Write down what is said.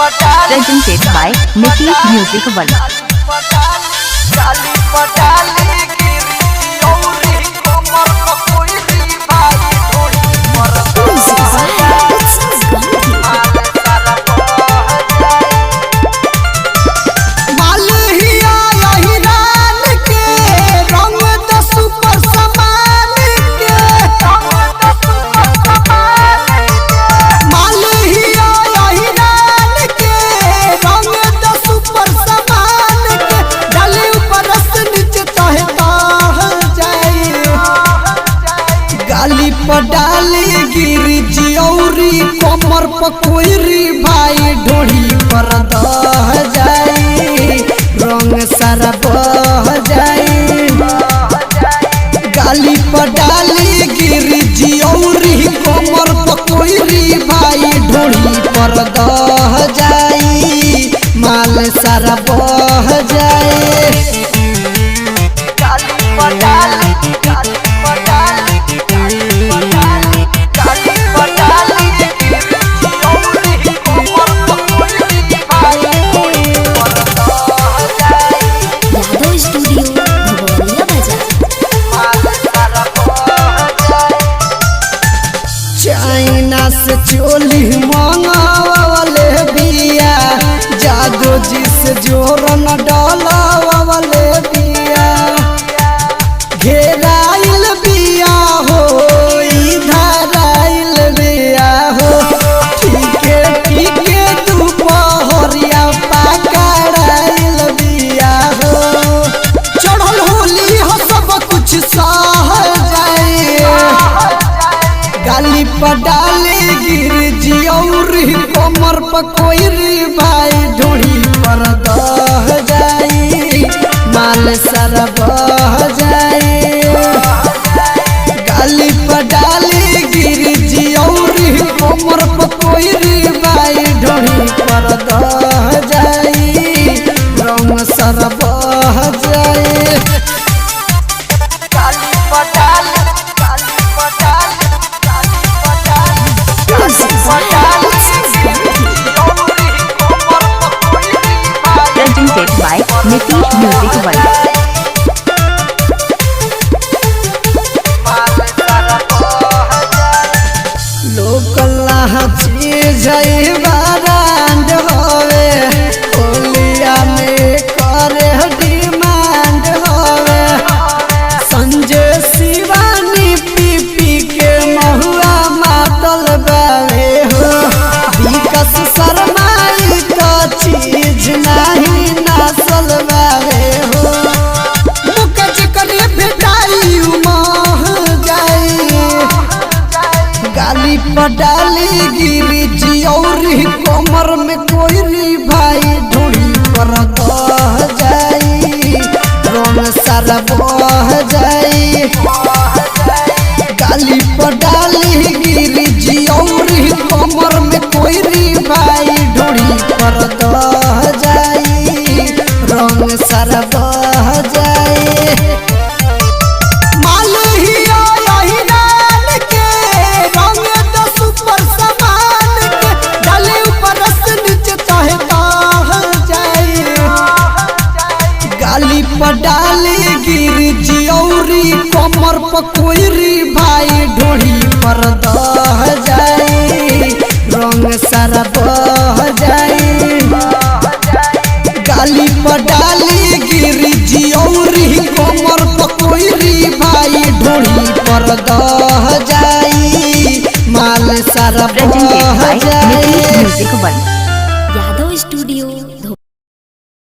presented by Niti Music World. डाली गिरी जियौरी कमर पकोरी भाई ढोड़ी पर दह जाई रंग सारा बह जाई गाली पर डाली गिरी जियौरी कमर पकोरी भाई ढोड़ी पर दह जाई माल सारा बह जाए चाइना से चोली मंगावले बिया जादू जी से जोरन डालावले बिया घेराइल बिया हो इधर आइल बिया हो ठीके दोपहरिया पकड़ाइल बिया हो चढ़ल होली हो सब कुछ सह जाए गाली पर डाले गिर जियौरी कमर पकोरी भाई ढोड़ी पर दह जाई माल सारा बह जाए गाली पर डाले गिर जियौरी कमर पकोरी भाई ढोड़ी पर दह जाई रंग सारा बह जाए Presented by Niti Music World. लोकला चीज बारांड होवे होलिया में करे डिमांड होवे संजय शिवानी पी के महुआ मातल बावे हो विकास शर्माई का चीज नहीं नासल बावे हो मुकच करे भेटाई उमह जाई गाली पर डाली गिरी जियौरी कमर में कोई भाई ढोड़ी पर दह जाई रंग सारा बह जाई गाली पर डाली गिरी जियौरी कमर में कोई भाई ढोड़ी पर दह जाई रंग सारा बह जाए डाली गिरी जियौरी कमर पकोरी भाई ढोड़ी पर दह जाई रंग सारा बह जाई गाली पर डाली गिरी जियौरी कमर पकोरी भाई ढोड़ी पर दह जाई माल सारा बह जाई Music World. यादव स्टूडियो